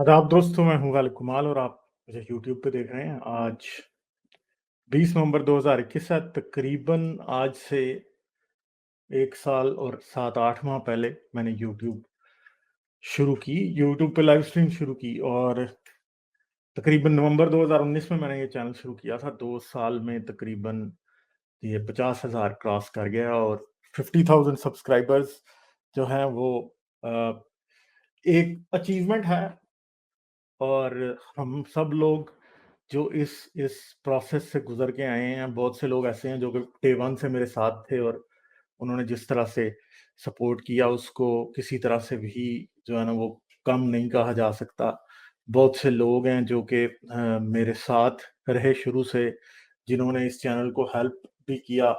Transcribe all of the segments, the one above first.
आदाब दोस्तों, मैं हूँ गालिब कुमाल और आप मुझे यूट्यूब पे देख रहे हैं। आज 20 नवंबर 2021 है। तकरीबन आज से 1 साल और 7-8 माह पहले मैंने यूट्यूब शुरू की। यूट्यूब पे लाइव स्ट्रीम शुरू की और तकरीबन नवंबर 2019 में मैंने ये चैनल शुरू किया था। 2 साल में तकरीबन ये 50,000 क्रॉस कर गया और 50,000 सब्सक्राइबर्स जो हैं वो अ, एक अचीवमेंट है। और हम सब लोग जो इस प्रोसेस से गुज़र के आए हैं, बहुत से लोग ऐसे हैं जो कि डे 1 से मेरे साथ थे और उन्होंने जिस तरह से सपोर्ट किया उसको किसी तरह से भी जो है ना वो कम नहीं कहा जा सकता। बहुत से लोग हैं जो कि मेरे साथ रहे शुरू से, जिन्होंने इस चैनल को हेल्प भी किया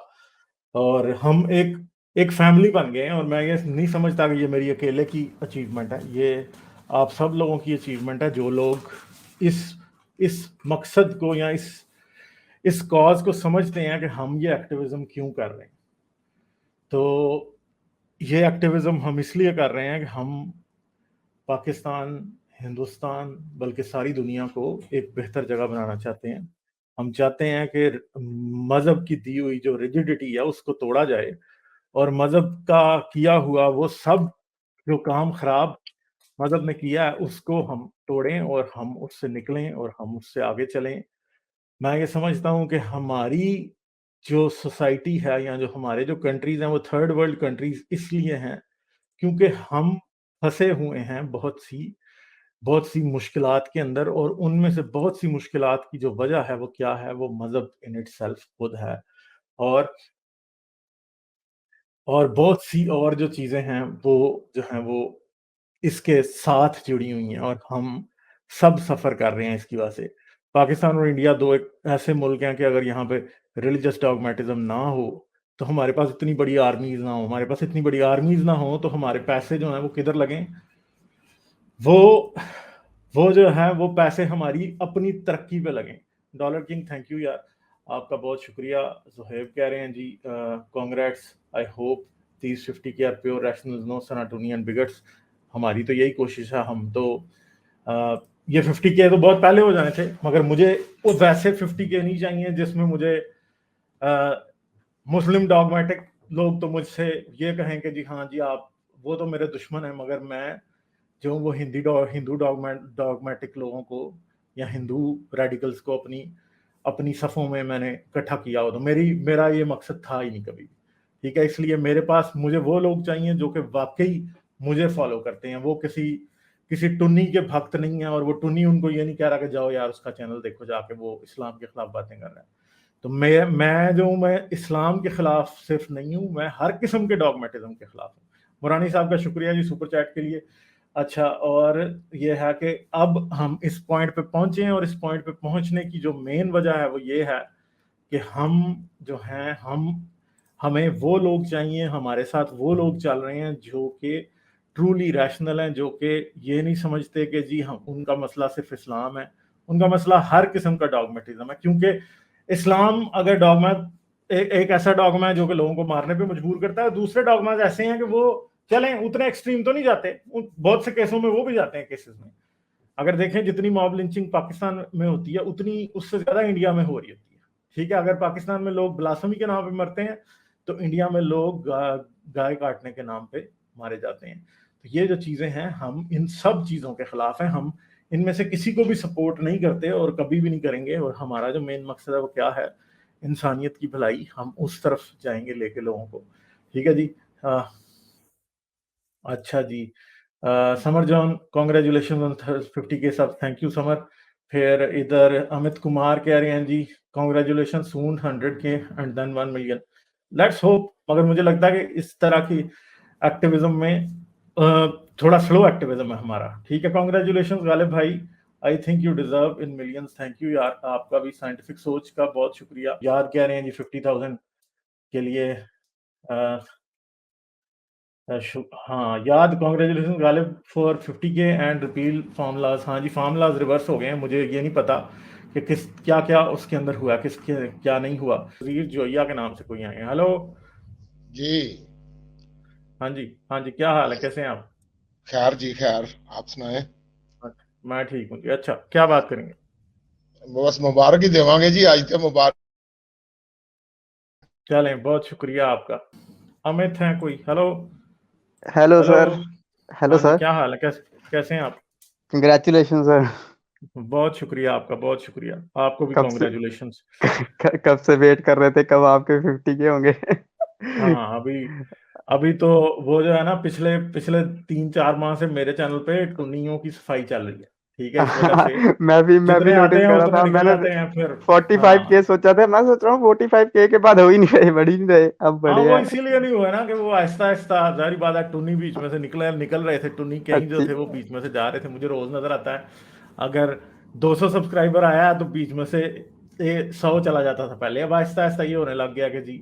और हम एक एक फैमिली बन गए हैं। और मैं ये नहीं समझता कि ये मेरी अकेले की अचीवमेंट है, ये आप सब लोगों की अचीवमेंट है जो लोग इस इस मकसद को या इस कॉज को समझते हैं कि हम ये एक्टिविज्म क्यों कर रहे हैं। तो ये एक्टिविज्म हम इसलिए कर रहे हैं कि हम पाकिस्तान, हिंदुस्तान, बल्कि सारी दुनिया को एक बेहतर जगह बनाना चाहते हैं। हम चाहते हैं कि मज़हब की दी हुई जो रिजिडिटी है उसको तोड़ा जाए और मज़हब का किया हुआ वो सब जो काम खराब मज़हब ने किया है उसको हम तोड़ें और हम उससे निकलें और हम उससे आगे चलें। मैं ये समझता हूँ कि हमारी जो सोसाइटी है या जो हमारे जो कंट्रीज़ हैं वो थर्ड वर्ल्ड कंट्रीज़ इसलिए हैं क्योंकि हम फँसे हुए हैं बहुत सी मुश्किलात के अंदर। और उनमें से बहुत सी मुश्किलात की जो वजह है वो क्या है, वो मज़हब इन इटसेल्फ खुद है। और बहुत सी और जो चीज़ें हैं वो जो हैं वो इसके साथ जुड़ी हुई हैं और हम सब सफ़र कर रहे हैं इसकी वजह से। पाकिस्तान और इंडिया 2 एक ऐसे मुल्क हैं कि अगर यहाँ पे रिलिजियस डॉगमेटिज़्म ना हो, तो हमारे पास इतनी बड़ी आर्मीज़ ना हो, हमारे पास इतनी बड़ी आर्मीज़ ना हो, तो हमारे पैसे जो हैं वो किधर लगें? वो वो जो है वो पैसे हमारी अपनी तरक्की पे लगें। डॉलर किंग थैंक यू यार, आपका बहुत शुक्रिया। ज़ुहैब कह रहे हैं जी कांग्रेट्स, आई होप दीज़ 50 के आर प्योर रैशनल्स, नो सेनाटोनियन बिगट्स। हमारी तो यही कोशिश है। हम तो ये 50 के तो बहुत पहले हो जाने थे, मगर मुझे वो वैसे 50 के नहीं चाहिए जिसमें मुझे मुस्लिम डॉगमेटिक लोग तो मुझसे ये कहें कि जी हाँ जी आप वो तो मेरे दुश्मन हैं, मगर मैं जो वो हिंदू डॉगमेटिक लोगों को या हिंदू रेडिकल्स को अपनी अपनी सफ़ों में मैंने इकट्ठा किया हो, तो मेरा ये मकसद था ही नहीं कभी। ठीक है, इसलिए मेरे पास मुझे वो लोग चाहिए जो कि वाकई मुझे फॉलो करते हैं। वो किसी किसी टुन्नी के भक्त नहीं है और वो टुन्नी उनको ये नहीं कह रहा कि जाओ यार उसका चैनल देखो जाके, वो इस्लाम के खिलाफ बातें कर रहा है। तो मैं इस्लाम के खिलाफ सिर्फ नहीं हूँ, मैं हर किस्म के डॉगमेटिज्म के खिलाफ हूँ। मुरानी साहब का शुक्रिया जी सुपर चैट के लिए। अच्छा, और ये है कि अब हम इस पॉइंट पे पहुंचे हैं और इस पॉइंट पे पहुंचने की जो मेन वजह है वो ये है कि हम जो हैं हमें वो लोग चाहिए, हमारे साथ वो लोग चल रहे हैं जो कि ट्रूली रैशनल हैं, जो कि ये नहीं समझते कि जी हम उनका मसला सिर्फ इस्लाम है, उनका मसला हर किस्म का डॉगमेटिज्म है। क्योंकि इस्लाम अगर एक ऐसा डॉगमा है जो कि लोगों को मारने पे मजबूर करता है, दूसरे डॉगमाज ऐसे हैं कि वो चलें उतने एक्सट्रीम तो नहीं जाते, बहुत से केसों में वो भी जाते हैं केसेस में। अगर देखें जितनी मॉब लिंचिंग पाकिस्तान में होती है उतनी उससे ज्यादा इंडिया में हो रही होती है। ठीक है, अगर पाकिस्तान में लोग ब्लासमी के नाम पे मरते हैं तो इंडिया में लोग गाय काटने के नाम पे मारे जाते हैं। तो ये जो चीजें हैं हम इन सब चीजों के खिलाफ हैं। हम इनमें से किसी को भी सपोर्ट नहीं करते और कभी भी नहीं करेंगे। और हमारा जो मेन मकसद है वो क्या है, इंसानियत की भलाई, हम उस तरफ जाएंगे लेके लोगों को। ठीक है जी। आ, अच्छा जी, समर जॉन कॉन्ग्रेचुलेशन ऑन 50 के सब, थैंक यू समर। फिर इधर अमित कुमार कह रहे हैं जी कॉन्ग्रेचुलेशन सून 100 के and then 1 million, let's hope. मगर मुझे लगता है कि इस तरह की एक्टिविज्म में थोड़ा स्लो एक्टिविज्म है हमारा। ठीक है, कॉन्ग्रेचुलेशन गालिब भाई, I think you deserve in millions. Thank you यार, आपका भी साइंटिफिक सोच का बहुत शुक्रिया। याद कह रहे हैं जी 50,000 के लिए हाँ याद, कॉन्ग्रेचुलेशन गालिब फॉर 50 के एंड रिपील फार्मूलाज। हाँ जी, फार्मूलाज रिवर्स हो गए हैं, मुझे ये नहीं पता कि किस क्या क्या उसके अंदर हुआ, किसके क्या नहीं हुआ। रीर जोया के नाम से कोई आए हैं। हेलो जी। हाँ जी, हाँ जी, क्या हाल है, कैसे हैं आप? खैर जी खैर, आप सुनाएं। میں ٹھیک ہوں جی. اچھا کیا بات کریں گے؟ بس مبارک ہی دیواں گے جی آج تے مبارک. چلیں بہت شکریہ آپ کا. امت ہیں کوئی؟ Hello hello hello. Sir. Hello ہاں جی سر. کیا حال ہے؟ کیسے ہیں آپ؟ Congratulation sir. بہت شکریہ آپ کا، بہت شکریہ. آپ کو بھی کب سے کانگریچولیشنس. کب سے ویٹ کر رہے تھے کب آپ کے 50 کے ہوں گے. ہاں ابھی تو وہ جو ہے نا پچھلے 3-4 ماہ سے میرے چینل پہ ٹنیوں کی صفائی چل رہی ہے. ٹھیک ہے، اس وجہ سے میں بھی جتنے آتے نوٹس ہیں کر رہا اتنے تھا. میں نکل نے جاتے ہیں پھر. 45 ہاں کے سوچا تھا. میں سوچ رہا ہوں 45 کے بعد ہو ہی نہیں رہے، بڑھ ہی نہیں رہے. اب ہاں بڑھے وہ ہیں. اسی لیے نہیں ہوا نا کہ وہ آہستہ آہستہ ظاہری بات ہے ٹنی بیچ میں سے نکل رہے تھے. ٹنی کہیں جو اچھی تھے وہ بیچ میں سے جا رہے تھے. مجھے روز نظر آتا ہے اگر 200 سبسکرائبر آیا تو بیچ میں سے 100 چلا جاتا تھا پہلے. اب آہستہ آہستہ یہ ہونے لگ گیا کہ جی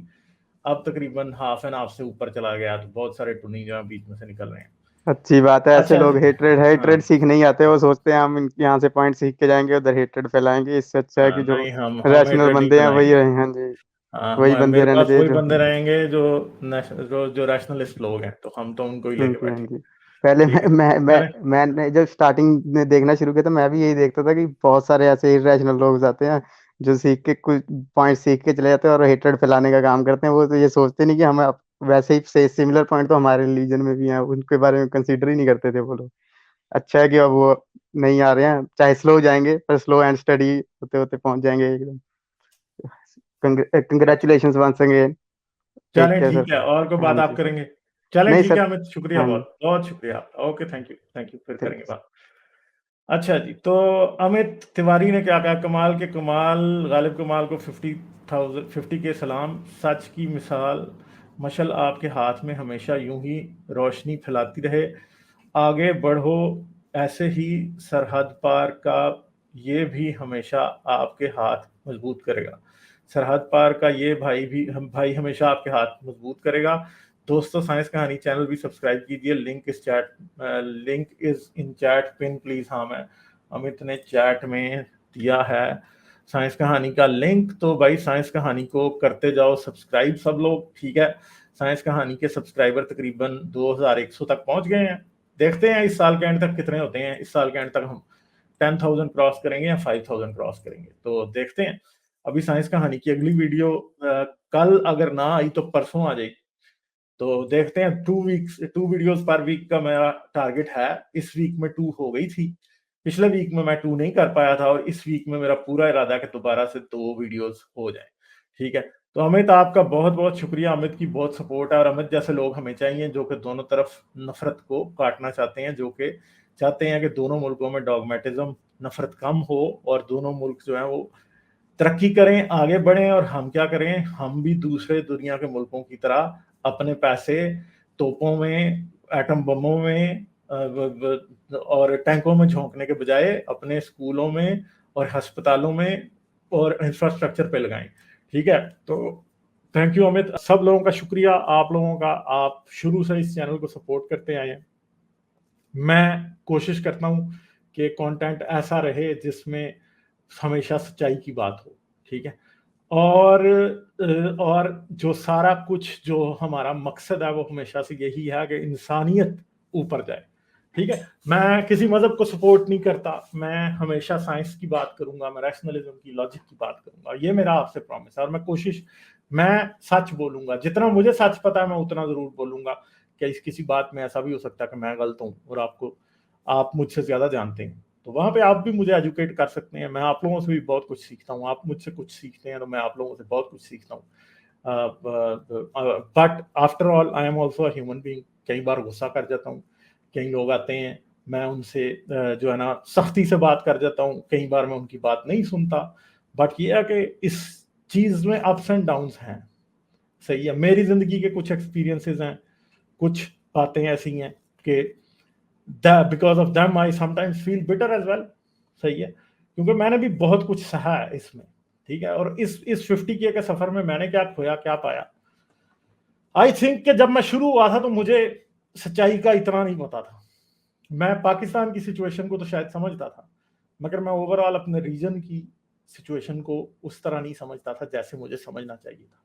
اب تقریباً ہاف اینڈ ہاف سے اوپر چلا گیا تو بہت سارے ٹنی جو ہیں بیچ میں سے نکل رہے ہیں. اچھی بات ہے. ایسے اچھا لوگ جی. ہاں ہیٹریڈ سیکھ نہیں آتے. وہ سوچتے ہیں ہم یہاں سے پوائنٹ سیکھ کے جائیں گے ادھر ہیٹریڈ پھیلائیں گے. اس سے اچھا ہے کہ جو نہیں ہم ریشنل ہیٹریڈ نہیں بندے ہیں پھیلائیں وہی گے. رہیں. ہاں جی، وہی ہاں بندے میرے رہنے پاس چاہیے وہی جو. بندے رہیں گے جو ریشنلسٹ لوگ ہیں تو ہم تو ان کو ہی لے ہاں کے جی، ہاں بیٹھیں گے. جی. پہلے ٹھیک ہے چلیں. میں نے جب اسٹارٹنگ میں دیکھنا شروع کیا تو میں بھی یہی دیکھتا تھا کہ بہت سارے ایسے ریشنل لوگ آتے ہیں جو سیکھ کے کچھ پوائنٹ سیکھ کے چلے جاتے ہیں اور ہیٹریڈ پھیلانے کا کام کرتے ہیں. وہ تو یہ سوچتے نہیں کہ ہمیں ویسے ہی سملر پوائنٹ تو ہمارے ریلیجن میں بھی ہیں. ان کے بارے میں کنسیڈر ہی نہیں کرتے تھے وہ لوگ. اچھا ہے کہ اب وہ نہیں آ رہے ہیں. چاہے سلو جائیں گے پر سلو اینڈ اسٹڈی ہوتے ہوتے پہنچ جائیں گے ایک دم. اچھا کنگریچولیشن ونس اگین. ٹیک چلیں کیئر ٹھیک ہے. سر. اور کوئی ہاں بات آپ جی سر. کریں گے؟ چلیں نہیں ٹھیک سر. ہے امت، شکریہ، ہاں جی. بہت بہت شکریہ آپ کا. اوکے تھینک یو پھر کریں ٹھیک گے ہے بات. اچھا جی تو امت تیواری نے کیا کہا؟ کمال کے کمال غالب کمال کو 50 کے سلام. سچ کی مثال مشل آپ کے ہاتھ میں ہمیشہ یوں ہی روشنی پھیلاتی رہے. آگے بڑھو ایسے ہی. سرحد پار کا یہ بھی ہمیشہ آپ کے ہاتھ مضبوط کرے گا. سرحد پار کا یہ بھائی ہمیشہ آپ کے ہاتھ مضبوط کرے گا. دوستو سائنس کہانی چینل بھی سبسکرائب کیجئے. Link is in chat pin please. ہاں میں امت نے چیٹ میں دیا ہے سائنس کہانی کا لنک. تو بھائی سائنس کہانی کو کرتے جاؤ سبسکرائب سب لوگ. ٹھیک ہے. سائنس کہانی کے سبسکرائبر تقریباً 2100 تک پہنچ گئے ہیں. دیکھتے ہیں اس سال کے اینڈ تک کتنے ہوتے ہیں. اس سال کے اینڈ تک ہم 10,000 کراس کریں گے یا 5,000 کراس کریں گے تو دیکھتے ہیں. ابھی سائنس کہانی کی اگلی ویڈیو کل اگر نہ آئی تو پرسوں آ جائے گی. تو دیکھتے ہیں 2 ویڈیوز پر ویک کا میرا ٹارگٹ ہے. اس ویک میں 2 ہو گئی تھی. پچھلے ویک میں 2 نہیں کر پایا تھا اور اس ویک میں میرا پورا ارادہ ہے کہ دوبارہ سے 2 ویڈیوز ہو جائیں. ٹھیک ہے. تو امت آپ کا بہت بہت شکریہ. امت کی بہت سپورٹ ہے اور امت جیسے لوگ ہمیں چاہیے جو کہ دونوں طرف نفرت کو کاٹنا چاہتے ہیں, جو کہ چاہتے ہیں کہ دونوں ملکوں میں ڈاگمیٹزم نفرت کم ہو اور دونوں ملک جو ہیں وہ ترقی کریں, آگے بڑھیں. اور ہم کیا کریں, ہم بھی دوسرے دنیا کے ملکوں کی طرح اپنے پیسے توپوں میں, ایٹم بموں میں اور ٹینکوں میں جھونکنے کے بجائے اپنے اسکولوں میں اور ہسپتالوں میں اور انفراسٹرکچر پہ لگائیں. ٹھیک ہے. تو تھینک یو امت. سب لوگوں کا شکریہ, آپ لوگوں کا. آپ شروع سے اس چینل کو سپورٹ کرتے آئے ہیں. میں کوشش کرتا ہوں کہ کنٹینٹ ایسا رہے جس میں ہمیشہ سچائی کی بات ہو. ٹھیک ہے. اور جو سارا کچھ جو ہمارا مقصد ہے وہ ہمیشہ سے یہی ہے کہ انسانیت اوپر جائے. ٹھیک ہے. میں کسی مذہب کو سپورٹ نہیں کرتا. میں ہمیشہ سائنس کی بات کروں گا, میں ریشنلزم کی, لاجک کی بات کروں گا. یہ میرا آپ سے پرومس ہے. اور میں سچ بولوں گا. جتنا مجھے سچ پتا ہے میں اتنا ضرور بولوں گا. کہ کسی بات میں ایسا بھی ہو سکتا ہے کہ میں غلط ہوں اور آپ مجھ سے زیادہ جانتے ہیں. تو وہاں پہ آپ بھی مجھے ایجوکیٹ کر سکتے ہیں. میں آپ لوگوں سے بھی بہت کچھ سیکھتا ہوں. آپ مجھ سے کچھ سیکھتے ہیں تو میں آپ لوگوں سے بہت کچھ سیکھتا ہوں. But after all I am also a human being. کئی بار غصہ کر جاتا ہوں. کئی لوگ آتے ہیں میں ان سے جو ہے نا سختی سے بات کر جاتا ہوں. کئی بار میں ان کی بات نہیں سنتا. بٹ یہ ہے کہ اس چیز میں اپس اینڈ ڈاؤنس ہیں. صحیح ہے. میری زندگی کے کچھ ایکسپیرینسز ہیں, کچھ باتیں ایسی ہیں کہ because of them I sometimes feel bitter as well. صحیح ہے. کیونکہ میں نے بھی بہت کچھ سہا ہے اس میں. ٹھیک ہے. اور اس 50 کے سفر میں میں نے کیا کھویا کیا پایا. آئی تھنک کہ جب میں شروع ہوا تھا تو مجھے سچائی کا اتنا نہیں پتا تھا. میں پاکستان کی سچویشن کو تو شاید سمجھتا تھا مگر میں اوور آل اپنے ریجن کی سچویشن کو اس طرح نہیں سمجھتا تھا جیسے مجھے سمجھنا چاہیے تھا.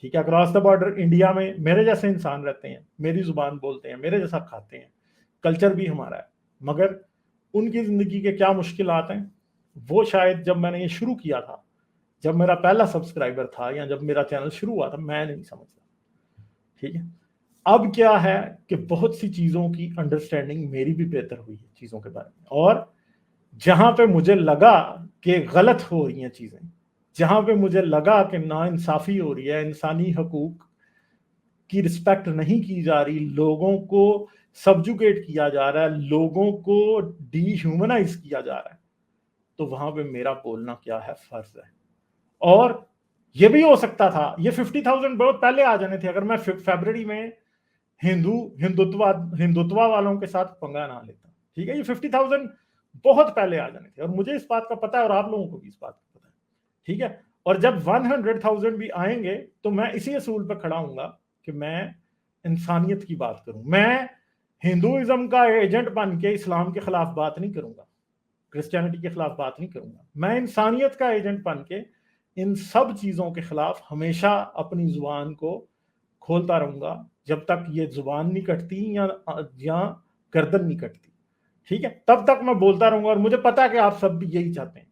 ٹھیک ہے. اکراس دا بارڈر انڈیا میں میرے جیسے انسان رہتے ہیں, میری زبان بولتے ہیں, میرے جیسا کھاتے ہیں, کلچر بھی ہمارا ہے. مگر उनकी ज़िंदगी के क्या मुश्किलात हैं, वो शायद जब मैंने ये शुरू किया था, जब मेरा पहला सब्सक्राइबर था या जब मेरा चैनल शुरू हुआ था, मैं नहीं समझता। ठीक है, अब क्या है कि बहुत सी चीज़ों की अंडरस्टैंडिंग मेरी भी बेहतर हुई है चीज़ों के बारे में, और जहाँ पे मुझे लगा कि गलत हो रही हैं चीज़ें, जहाँ पे मुझे लगा कि नाइंसाफ़ी हो रही है, इंसानी हकूक़ की रिस्पेक्ट नहीं की जा रही, लोगों को सब्जुगेट किया जा रहा है, लोगों को डीह्यूमनाइज किया जा रहा है, तो वहाँ पे मेरा बोलना क्या है, फ़र्ज़ है। और ये भी हो सकता था, ये 50,000 बहुत पहले आ जाने थे अगर मैं फरवरी में हिंदुत्व वालों के साथ पंगा ना लेता। ठीक है, ये 50,000 बहुत पहले आ जाने थे, और मुझे इस बात का पता है और आप लोगों को भी इस बात का पता है। ठीक है, और जब 100,000 भी आएंगे तो मैं इसी असूल पर खड़ा हूंगा कि मैं इंसानियत की बात करूं। मैं हिंदुइज्म का एजेंट बन के इस्लाम के खिलाफ बात नहीं करूंगा, क्रिश्चियनिटी के खिलाफ बात नहीं करूंगा। मैं इंसानियत का एजेंट बन के इन सब चीज़ों के खिलाफ हमेशा अपनी जुबान को खोलता रहूंगा जब तक ये जुबान नहीं कटती या गर्दन नहीं कटती। ठीक है, तब तक मैं बोलता रहूंगा, और मुझे पता है कि आप सब भी यही चाहते हैं।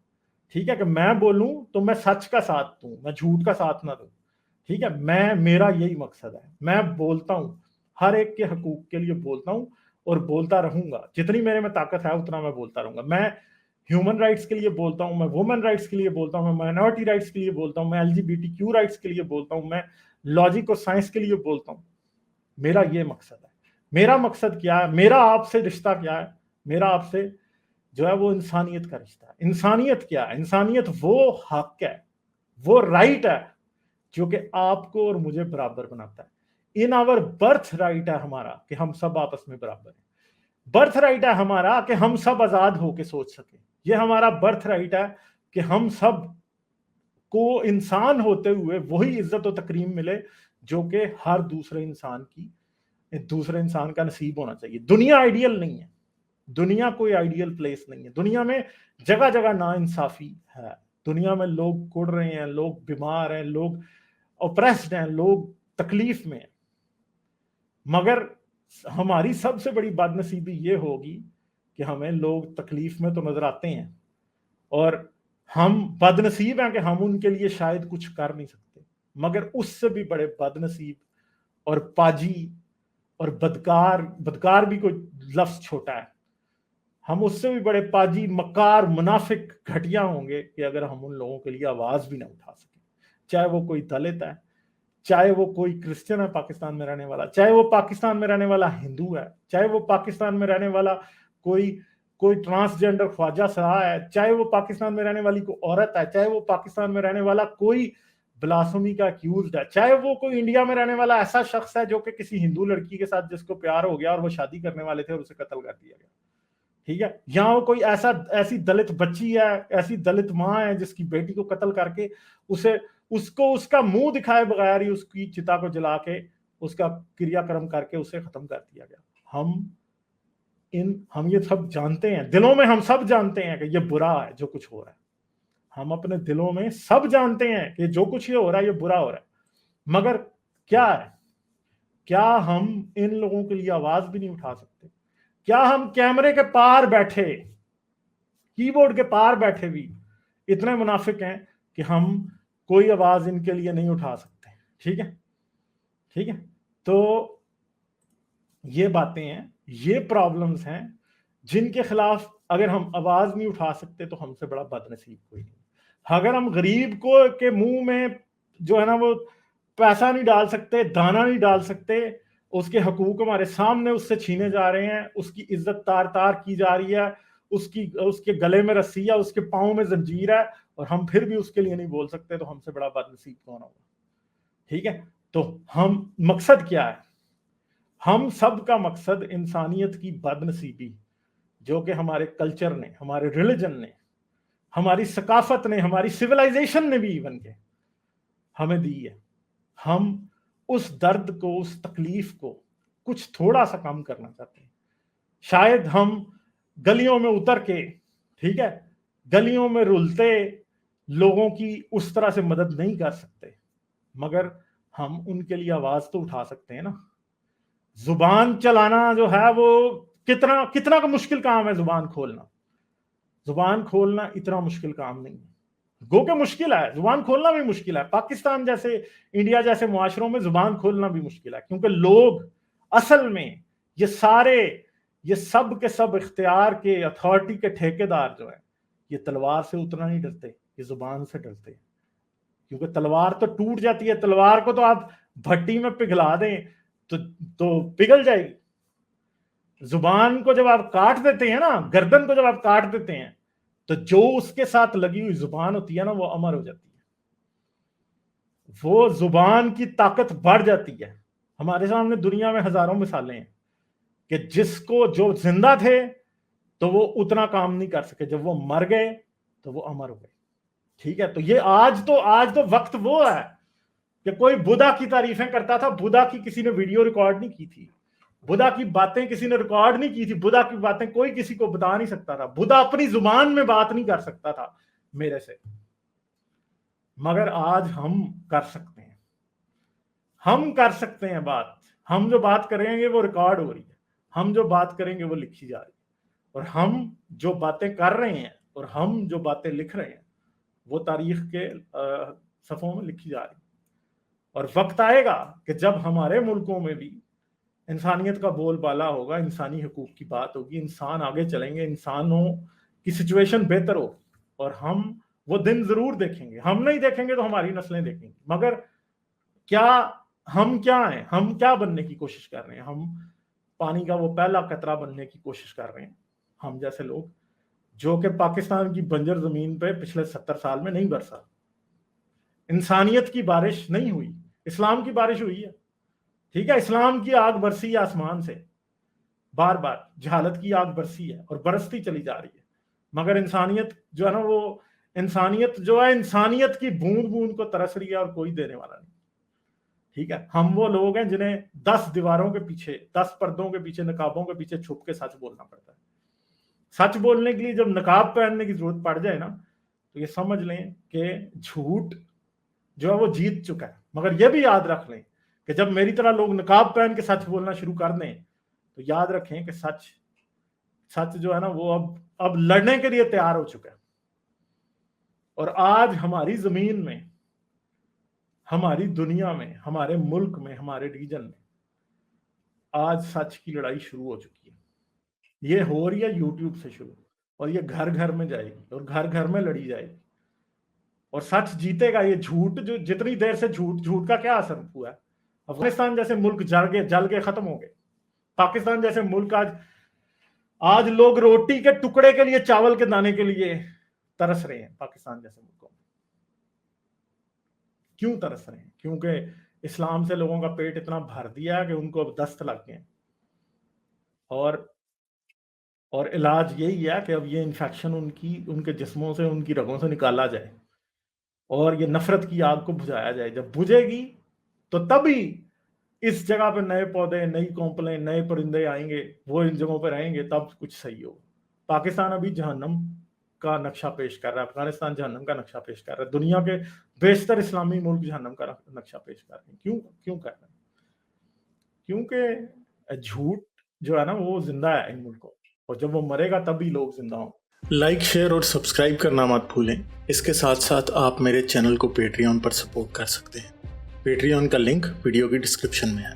ठीक है, कि मैं बोलूं तो मैं सच का साथ दूं, मैं झूठ का साथ ना दूं। ठीक है, मेरा यही मकसद है। मैं बोलता हूं, हर एक के हकूक के लिए बोलता हूं और बोलता रहूंगा। जितनी मेरे में ताकत है उतना मैं बोलता रहूंगा। मैं ह्यूमन राइट्स के लिए बोलता हूं, मैं वुमेन राइट्स के लिए बोलता हूं, मैं माइनॉरिटी राइट्स के लिए बोलता हूं, मैं LGBTQ राइट्स के लिए बोलता हूं, मैं लॉजिक और साइंस के लिए बोलता हूं। मेरा ये मकसद है। मेरा मकसद क्या है, मेरा आपसे रिश्ता क्या है, मेरा आपसे जो है वो इंसानियत का रिश्ता है। इंसानियत क्या है? इंसानियत वो हक है, वो राइट है जो कि आपको और मुझे बराबर बनाता है। इन आवर बर्थ राइट है हमारा कि हम सब आपस में बराबर हैं। बर्थ राइट है हमारा कि हम सब आजाद होकर सोच सके। ये हमारा बर्थ राइट है कि हम सब को इंसान होते हुए वही इज्जत और तकरीम मिले जो कि हर दूसरे इंसान का नसीब होना चाहिए। दुनिया आइडियल नहीं है, दुनिया कोई आइडियल प्लेस नहीं है। दुनिया में जगह जगह नाइंसाफी है, दुनिया में लोग कुड़ रहे हैं, लोग बीमार हैं, लोग ऑप्रेस्ड हैं, लोग तकलीफ में हैं। मगर हमारी सबसे बड़ी बदनसीबी ये होगी कि हमें लोग तकलीफ में तो नजर आते हैं और हम बदनसीब हैं कि हम उनके लिए शायद कुछ कर नहीं सकते। मगर उससे भी बड़े बदनसीब और पाजी और बदकार भी कोई लफ्ज छोटा है, हम उससे भी बड़े पाजी, मकार, मुनाफिक, घटिया होंगे कि अगर हम उन लोगों के लिए आवाज भी ना उठा सकें। चाहे वो कोई दलित है, चाहे वो कोई क्रिश्चियन है पाकिस्तान में रहने वाला, चाहे वो पाकिस्तान में रहने वाला हिंदू है, चाहे वो पाकिस्तान में रहने वाला कोई ट्रांसजेंडर ख्वाजा सराह है, चाहे वो पाकिस्तान में रहने वाली कोई औरत है, चाहे वो पाकिस्तान में रहने वाला कोई ब्लास्फेमी का अक्यूज्ड है, चाहे वो कोई इंडिया में रहने वाला ऐसा शख्स है जो कि किसी हिंदू लड़की के साथ जिसको प्यार हो गया और वो शादी करने वाले थे और उसे कत्ल कर दिया गया। ठीक है, यहाँ वो कोई ऐसी दलित बच्ची है, ऐसी दलित माँ है जिसकी बेटी को कत्ल करके उसको उसका मुंह दिखाए बगैर ही उसकी चिता को जला के उसका क्रियाक्रम करके उसे खत्म कर दिया गया। हम ये सब जानते हैं, दिलों में हम सब जानते हैं कि ये बुरा है जो कुछ हो रहा है। हम अपने दिलों में सब जानते हैं कि जो कुछ ये हो रहा है ये बुरा हो रहा है। मगर क्या है, क्या हम इन लोगों के लिए आवाज भी नहीं उठा सकते? क्या हम कैमरे के पार बैठे, कीबोर्ड के पार बैठे भी इतने मुनाफिक हैं कि हम कोई आवाज इनके लिए नहीं उठा सकते? ठीक है, ठीक है, तो ये बातें हैं, ये प्रॉब्लम्स हैं जिनके खिलाफ अगर हम आवाज नहीं उठा सकते तो हमसे बड़ा बदनसीब कोई नहीं। अगर हम गरीब के मुंह में जो है ना वो पैसा नहीं डाल सकते, दाना नहीं डाल सकते, उसके हकूक हमारे सामने उससे छीने जा रहे हैं, उसकी इज्जत तार तार की जा रही है, उसके गले में रस्सी है, उसके पाँव में जंजीर है, और हम फिर भी उसके लिए नहीं बोल सकते, तो हमसे बड़ा बदनसीब कौन होगा? ठीक है, तो हम मकसद क्या है? हम सब का मकसद इंसानियत की बदनसीबी जो कि हमारे कल्चर ने, हमारे रिलीजन ने, हमारी सकाफत ने, हमारी सिविलाइजेशन ने भी इवन के हमें दी है, हम उस दर्द को, उस तकलीफ को कुछ थोड़ा सा कम करना चाहते हैं। शायद हम गलियों में उतर के, ठीक है, गलियों में रुलते लोगों की उस तरह से मदद नहीं कर सकते, मगर हम उनके लिए आवाज तो उठा सकते हैं ना। जुबान चलाना जो है वो कितना का मुश्किल काम है जुबान खोलना इतना मुश्किल काम नहीं है, गो के मुश्किल है, जुबान खोलना भी मुश्किल है। पाकिस्तान जैसे, इंडिया जैसे मुआशरों में जुबान खोलना भी मुश्किल है, क्योंकि लोग असल में ये सब के सब इख्तियार के, अथॉरिटी के ठेकेदार जो है, ये तलवार से उतना नहीं डरते, ये जुबान से डरते हैं। क्योंकि तलवार तो टूट जाती है, तलवार को तो आप भट्टी में पिघला दें तो पिघल जाएगी। जुबान को जब आप काट देते हैं ना, गर्दन को जब आप काट देते हैं, तो जो उसके साथ लगी हुई जुबान होती है ना, वो अमर हो जाती है, वो जुबान की ताकत बढ़ जाती है। हमारे सामने दुनिया में हजारों मिसालें हैं कि जिसको, जो जिंदा थे तो वो उतना काम नहीं कर सके, जब वो मर गए तो वो अमर हो गए। ठीक है, तो ये आज तो वक्त वो है कि कोई बुद्धा की तारीफें करता था, बुद्धा की किसी ने वीडियो रिकॉर्ड नहीं की थी, बुद्धा की बातें किसी ने रिकॉर्ड नहीं की थी, बुद्धा की बातें कोई किसी को बता नहीं सकता था, बुद्धा अपनी जुबान में बात नहीं कर सकता था मेरे से, मगर आज हम कर सकते हैं, हम कर सकते हैं बात। हम जो बात करेंगे वो रिकॉर्ड हो रही है, हम जो बात करेंगे वो लिखी जा रही है, और हम जो बातें कर रहे हैं और हम जो बातें लिख रहे हैं वो तारीख के सफ़ों में लिखी जा रही है। और वक्त आएगा कि जब हमारे मुल्कों में भी इंसानियत का बोलबाला होगा, इंसानी हकूक की बात होगी, इंसान आगे चलेंगे, इंसानों की सिचुएशन बेहतर हो, और हम वो दिन जरूर देखेंगे। हम नहीं देखेंगे तो हमारी नस्लें देखेंगी, मगर हम क्या हैं, हम क्या बनने की कोशिश कर रहे हैं? हम पानी का वो पहला कतरा बनने की कोशिश कर रहे हैं, हम जैसे लोग, जो कि पाकिस्तान की बंजर जमीन पे पिछले 70 साल में नहीं बरसा। इंसानियत की बारिश नहीं हुई, इस्लाम की बारिश हुई है। ठीक है, इस्लाम की आग बरसी है आसमान से, बार बार जहालत की आग बरसी है और बरसती चली जा रही है, मगर इंसानियत जो है ना, वो इंसानियत जो है, इंसानियत की बूंद बूंद को तरस रही है और कोई देने वाला नहीं। ठीक है, हम वो लोग हैं जिन्हें 10 दीवारों के पीछे, 10 पर्दों के पीछे, नकाबों के पीछे छुप के सच बोलना पड़ता है। सच बोलने के लिए जब नकाब पहनने की जरूरत पड़ जाए ना, तो ये समझ लें कि झूठ जो है वो जीत चुका है। मगर ये भी याद रख लें कि जब मेरी तरह लोग नकाब पहन के सच बोलना शुरू कर दें, तो याद रखें कि सच जो है ना, वो अब लड़ने के लिए तैयार हो चुका है। और आज हमारी जमीन में, हमारी दुनिया में, हमारे मुल्क में, हमारे रीजन में आज सच की लड़ाई शुरू हो चुकी है। ये हो रही है यूट्यूब से शुरू, और ये घर घर में जाएगी और घर घर में लड़ी जाएगी, और सच जीतेगा। ये झूठ, जो जितनी देर से झूठ का क्या असर हुआ है? अफगानिस्तान जैसे मुल्क जल के खत्म हो गए। पाकिस्तान जैसे मुल्क आज लोग रोटी के टुकड़े के लिए, चावल के दाने के लिए तरस रहे हैं। पाकिस्तान जैसे मुल्कों में क्यों तरस रहे हैं? क्योंकि इस्लाम से लोगों का पेट इतना भर दिया है कि उनको अब दस्त लग गए, और इलाज यही है कि अब ये इन्फेक्शन उनके जिस्मों से, उनकी रगों से निकाला जाए, और ये नफरत की आग को बुझाया जाए। जब बुझेगी तो तभी इस जगह पर नए पौधे, नई कोंपलें, नए परिंदे आएंगे, वो इन जगहों पर रहेंगे, तब कुछ सही होगा। पाकिस्तान अभी जहन्नम का नक्शा पेश कर रहा है, अफगानिस्तान जहन्नम का नक्शा पेश कर रहा है, दुनिया के बेशतर इस्लामी मुल्क जहन्नम का नक्शा पेश कर रहे हैं। क्यों कर रहे हैं? क्योंकि झूठ जो है ना, वो जिंदा है इन मुल्कों, और जब वो मरेगा तभी लोग जिंदा हों। लाइक, शेयर और सब्सक्राइब करना मत भूलें। इसके साथ साथ आप मेरे चैनल को पेट्रियन पर सपोर्ट कर सकते हैं। पेट्रियन का लिंक वीडियो की डिस्क्रिप्शन में है।